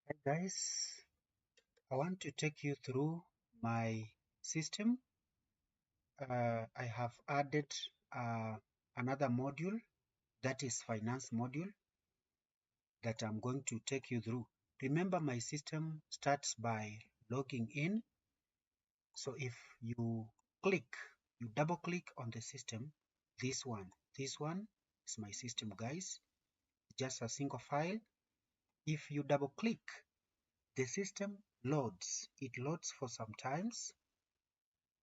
Hi guys, I want to take you through my system. I have added another module, that is finance module, that I'm going to take you through. Remember, my system starts by logging in. So if you double click on the system, this one is my system, guys, just a single file. If you double click, the system loads. It loads for some times,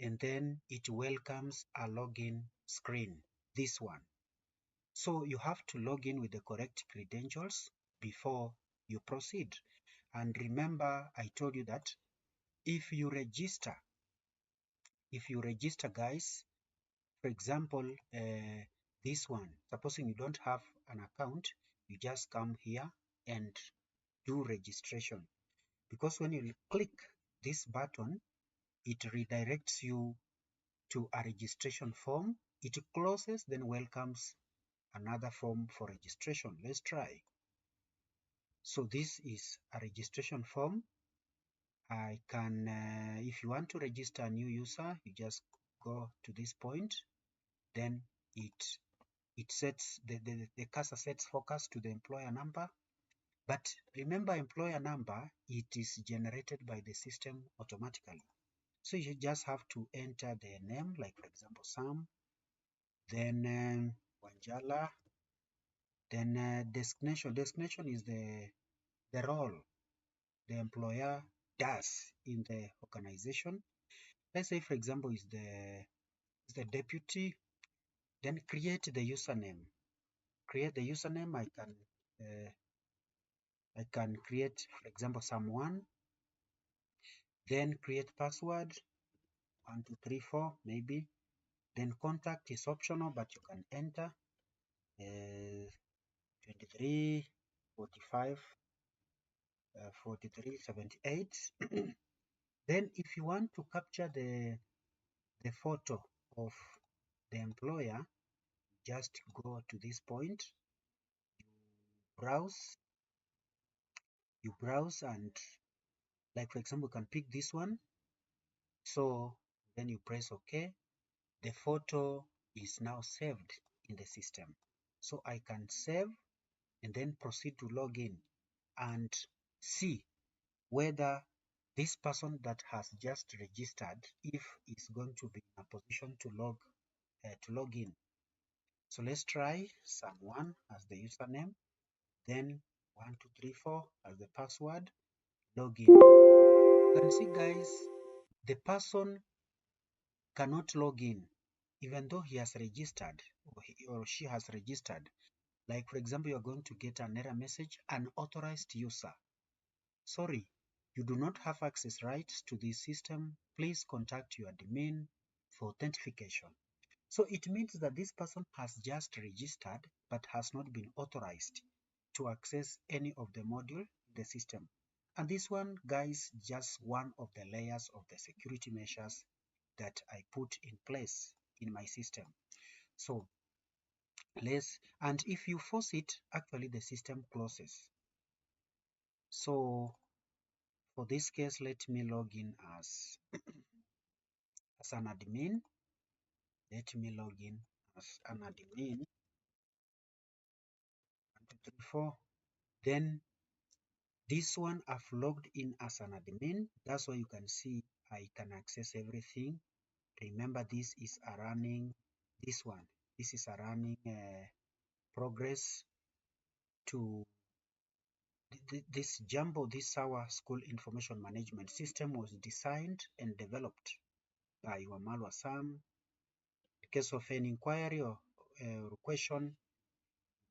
and then it welcomes a login screen, this one. So you have to log in with the correct credentials before you proceed. And remember, I told you that if you register guys, for example, this one, supposing you don't have an account, you just come here and do registration, because when you click this button, it redirects you to a registration form. It closes, then welcomes another form for registration. Let's try. So this is a registration form. I can, if you want to register a new user, you just go to this point. Then it sets the cursor sets focus to the employer number. But remember, employer number, it is generated by the system automatically. So you just have to enter the name, like for example, Sam, then Wanjala, then designation. Designation is the role the employer does in the organization. Let's say, for example, is the deputy. Then create the username. Create the username. I can create, for example, someone. Then create password 1234 maybe. Then contact is optional, but you can enter 23 45 43 78. Then if you want to capture the photo of the employer, just go to this point, browse you browse, and like for example, you can pick this one. So then you press OK. The photo is now saved in the system. So I can save and then proceed to log in and see whether this person that has just registered, if is going to be in a position to log in. So let's try someone as the username, then 1234 as the password, login. You can see, guys, the person cannot log in even though he has registered, or he or she has registered. Like for example, you're going to get an error message, unauthorized user. Sorry, you do not have access rights to this system. Please contact your admin for authentication. So it means that this person has just registered but has not been authorized to access any of the module in the system. And this one, guys, just one of the layers of the security measures that I put in place in my system. So and if you force it, actually the system closes. So for this case, let me log in as an admin. Let me log in as an admin. 1, 2, 3, 4. Then this one I've logged in as an admin. That's why you can see I can access everything. Remember, this is a running, this one, this is a running progress to this Jumbo. This our school information management system was designed and developed by Wamalwa Sam. In case of any inquiry or question, you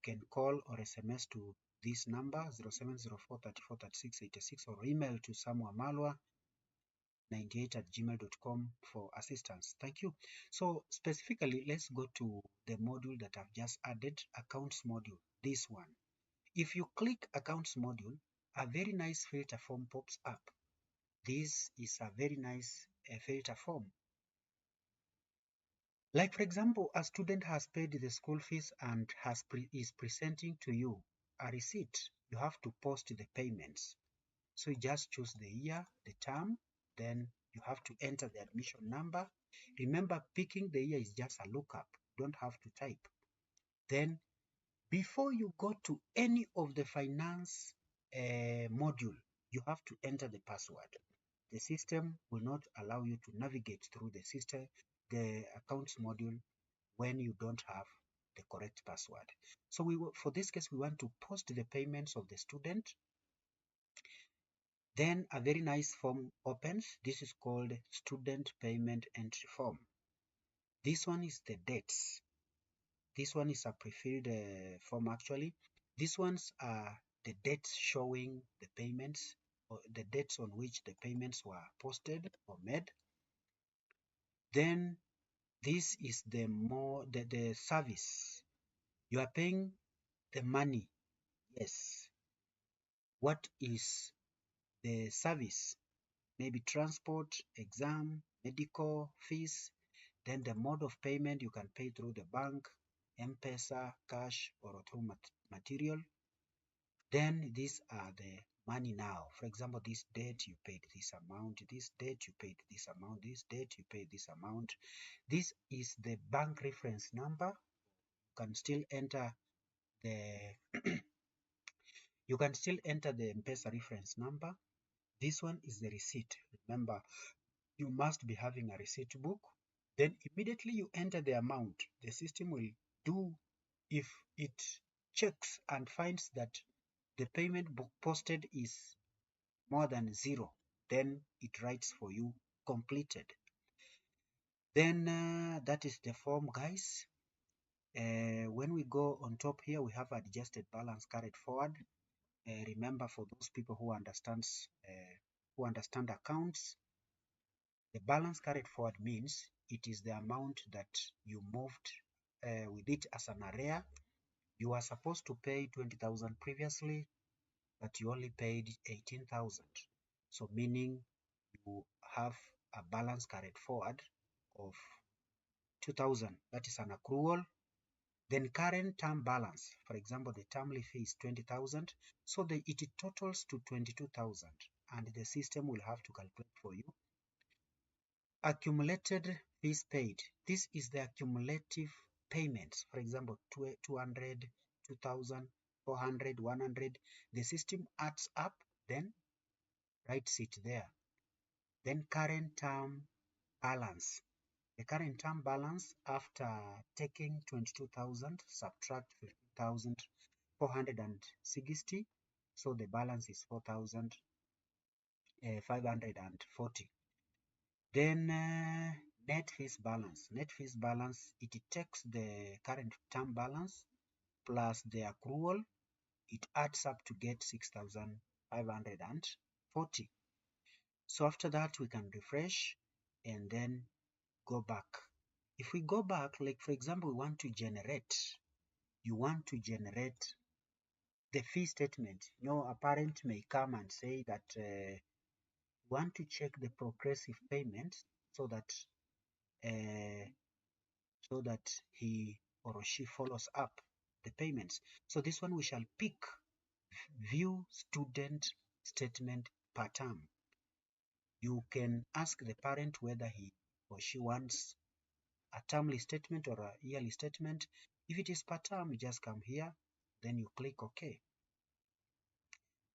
can call or SMS to this number 0704 34 36 86, or email to samwamalwa98@gmail.com for assistance. Thank you. So specifically, let's go to the module that I've just added, accounts module, this one. If you click accounts module, a very nice filter form pops up. This is a very nice filter form. Like for example, a student has paid the school fees and is presenting to you a receipt. You have to post the payments. So you just choose the year, the term, then you have to enter the admission number. Remember, picking the year is just a lookup. You don't have to type. Then before you go to any of the finance module, you have to enter the password. The system will not allow you to navigate through the accounts module when you don't have the correct password. So for this case, we want to post the payments of the student. Then a very nice form opens. This is called student payment entry form. This one is the dates. This one is a preferred form actually. These ones are the dates showing the payments, or the dates on which the payments were posted or made. Then this is the service. You are paying the money. Yes. What is the service? Maybe transport, exam, medical, fees. Then the mode of payment, you can pay through the bank, M-Pesa, cash, or through material. Then these are the money now. For example, this date you paid this amount, this date you paid this amount, this date you paid this amount. This is the bank reference number. You can still enter the you can still enter the M-Pesa reference number. This one is the receipt. Remember, you must be having a receipt book. Then immediately you enter the amount. The system will do, if it checks and finds that the payment book posted is more than 0, then it writes for you completed. Then that is the form, guys. When we go on top here, we have adjusted balance carried forward. Remember, for those people who understand accounts, the balance carried forward means it is the amount that you moved with it as an arrear. You are supposed to pay 20,000 previously, but you only paid 18,000. So meaning you have a balance carried forward of 2,000. That is an accrual. Then current term balance, for example, the termly fee is 20,000. So it totals to 22,000, and the system will have to calculate for you. Accumulated fees paid. This is the accumulative payments. For example, 200, 2,000, 400, 100. The system adds up, then writes it there. Then current term balance. The current term balance, after taking 22,000, subtract 15,460. So the balance is 4,540. Then net fees balance. Net fees balance, it takes the current term balance plus the accrual. It adds up to get 6,540. So after that, we can refresh and then go back. If we go back, like for example, you want to generate the fee statement. A parent may come and say that want to check the progressive payments so that he or she follows up the payments. So this one we shall pick view student statement per term. You can ask the parent whether he or she wants a termly statement or a yearly statement. If it is per term, you just come here, then you click OK.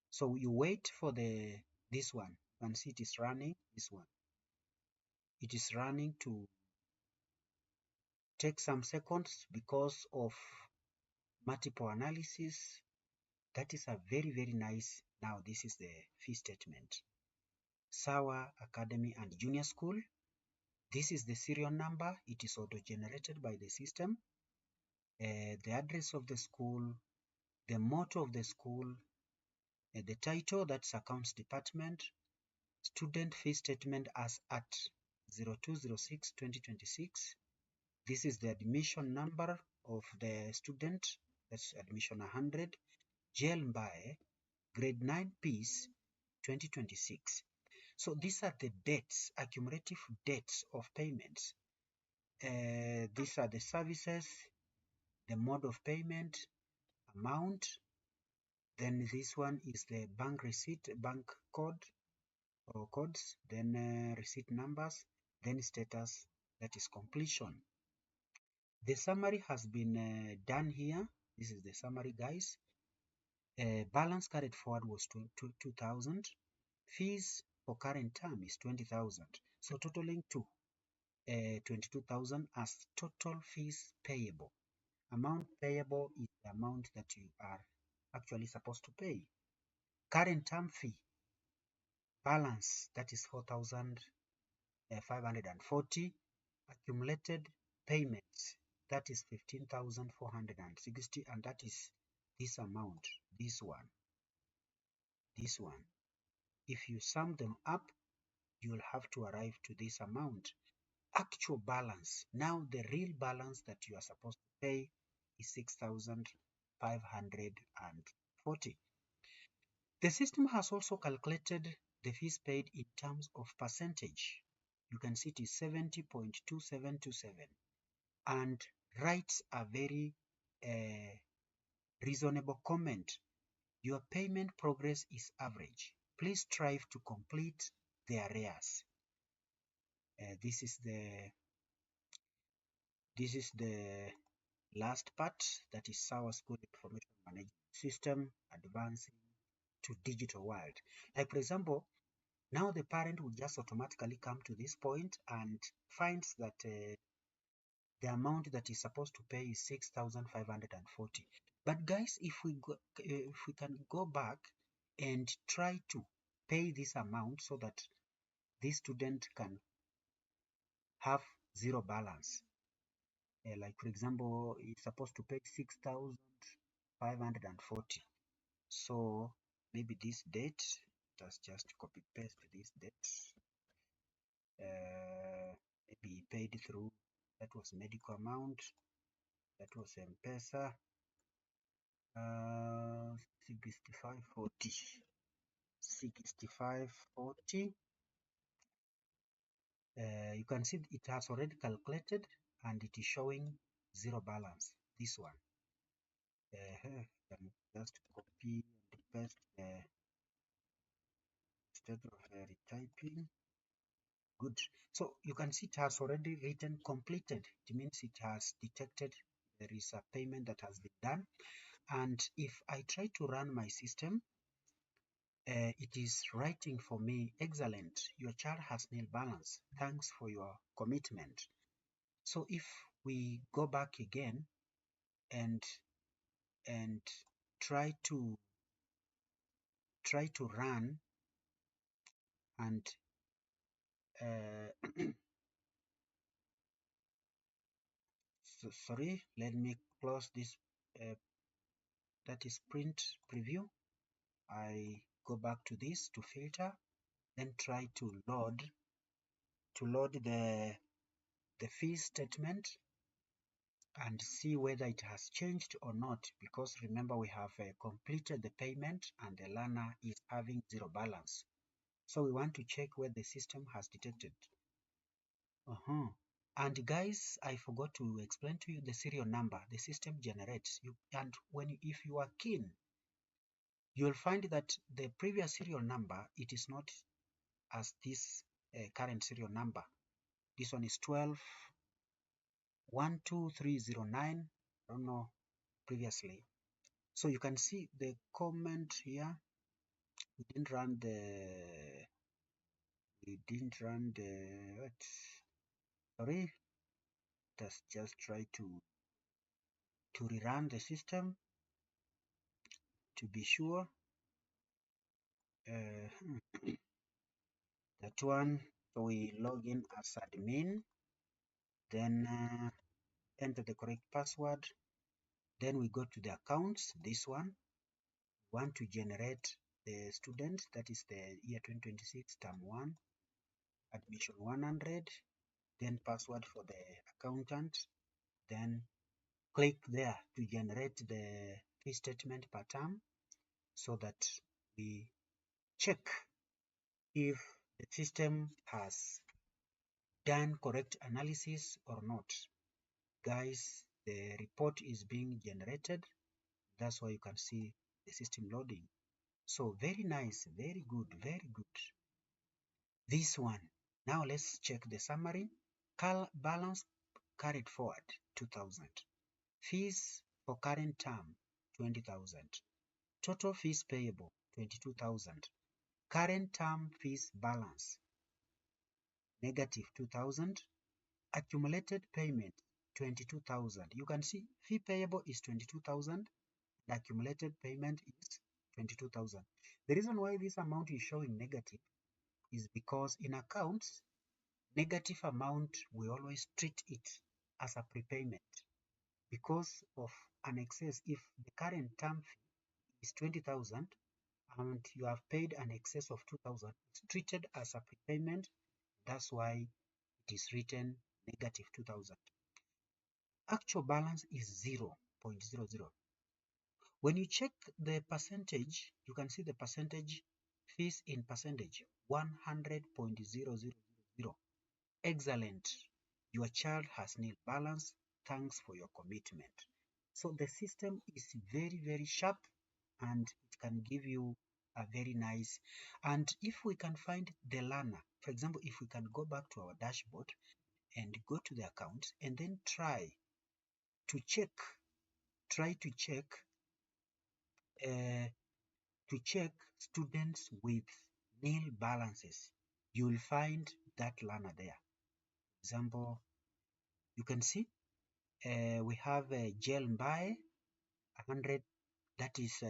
So you wait for this one. You can see it is running, this one. It is running to take some seconds because of multiple analysis. That is a very, very nice. Now this is the fee statement. Sawa Academy and Junior School. This is the serial number. It is auto-generated by the system. The address of the school, the motto of the school, the title, that's Accounts Department, student fee statement as at 02/06/2026. This is the admission number of the student, that's admission 100, JL Mbae, grade 9 Peace, 2026. So these are the dates, accumulative dates of payments. These are the services, the mode of payment, amount, Then this one is the bank receipt, bank code or codes, then receipt numbers, then status, that is completion. The summary has been done here. This is the summary, guys. Balance carried forward was 2,000. Fees for current term is 20,000. So totaling to 22,000 as total fees payable. Amount payable is the amount that you are actually supposed to pay. Current term fee balance, that is 4,540. Accumulated payments, that is 15,460, and that is this amount, this one. If you sum them up, you will have to arrive to this amount. Actual balance, now the real balance that you are supposed to pay is 6,540. The system has also calculated the fees paid in terms of percentage. You can see it is 70.2727, and writes a very reasonable comment. Your payment progress is average. Please strive to complete the arrears. This is the last part, that is our school information management system advancing to digital world. Like for example, now the parent will just automatically come to this point and finds that the amount that is supposed to pay is 6,540. But guys, if we can go back and try to pay this amount so that this student can have zero balance. Like for example, it's supposed to pay 6,540. So maybe this date, let's just copy paste this date. Maybe he paid through, that was medical amount, that was M-Pesa, 6540. 6540. You can see it has already calculated and it is showing zero balance. This one. You can just copy and paste instead of retyping. Good. So you can see it has already written completed. It means it has detected there is a payment that has been done. And if I try to run my system, it is writing for me, excellent, your child has nil balance. Thanks for your commitment. So if we go back again and try to run and sorry, let me close this, that is print preview. I go back to this to filter, then try to load the fees statement and see whether it has changed or not, because remember we have completed the payment and the learner is having zero balance. So we want to check where the system has detected. And guys, I forgot to explain to you the serial number the system generates. And if you are keen, you'll find that the previous serial number, it is not as this current serial number. This one is 12-12309. I don't know previously. So you can see the comment here. We didn't run what? Sorry. Let's just try to rerun the system to be sure. That one. So we log in as admin, then enter the correct password. Then we go to the accounts. This one. We want to generate the student, that is the year 2026 term 1, admission 100, then password for the accountant, then click there to generate the fee statement per term so that we check if the system has done correct analysis or not. Guys, the report is being generated. That's why you can see the system loading. So very nice, very good, very good. This one. Now let's check the summary. Balance carried forward 2,000. Fees for current term 20,000. Total fees payable 22,000. Current term fees balance negative 2,000. Accumulated payment 22,000. You can see fee payable is 22,000. The accumulated payment is 22,000. The reason why this amount is showing negative is because in accounts, negative amount we always treat it as a prepayment because of an excess. If the current term fee is 20,000 and you have paid an excess of 2,000, it's treated as a prepayment. That's why it is written negative 2,000. Actual balance is 0.00. When you check the percentage, you can see the percentage fees in percentage 100.0000. Excellent. Your child has nil balance. Thanks for your commitment. So the system is very, very sharp and it can give you a very nice. And if we can find the learner, for example, if we can go back to our dashboard and go to the account and then try to check uh, students with nil balances, you will find that learner there. For example, you can see we have Gel by 100, that is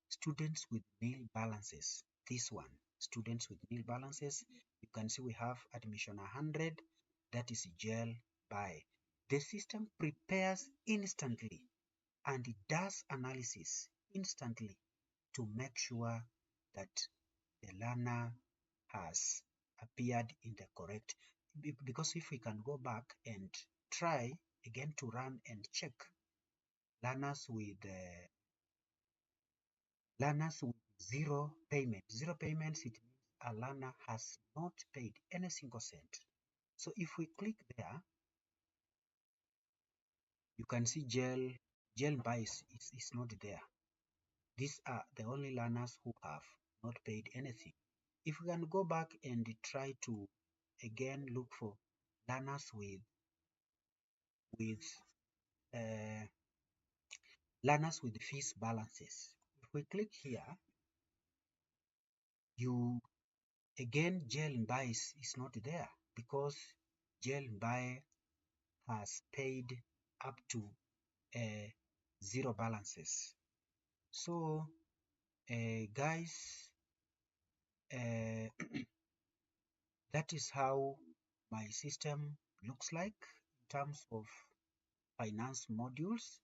students with nil balances. This one, students with nil balances. You can see we have admission 100, that is Gel by. The system prepares instantly and it does analysis instantly to make sure that the learner has appeared in the correct, because if we can go back and try again to run and check learners with zero payment. Zero payments, it means a learner has not paid any single cent. So if we click there, you can see gel buys is not there. These are the only learners who have not paid anything. If we can go back and try to again look for learners with uh, learners with fees balances. If we click here, you again gel buys is not there because gel buy has paid up to uh, zero balances. So guys, uh, that is how my system looks like in terms of finance modules.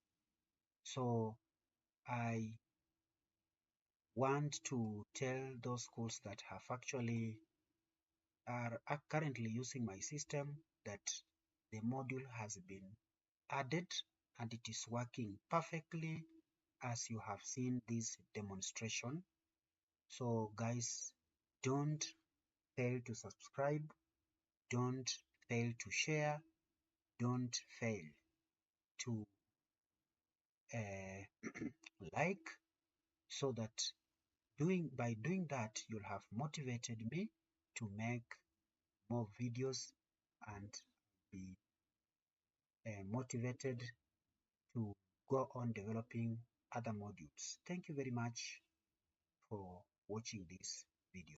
So I want to tell those schools that have actually are currently using my system that the module has been added and it is working perfectly as you have seen this demonstration. So guys, don't fail to subscribe, don't fail to share, don't fail to like, so that by doing that you'll have motivated me to make more videos and be motivated to go on developing other modules. Thank you very much for watching this.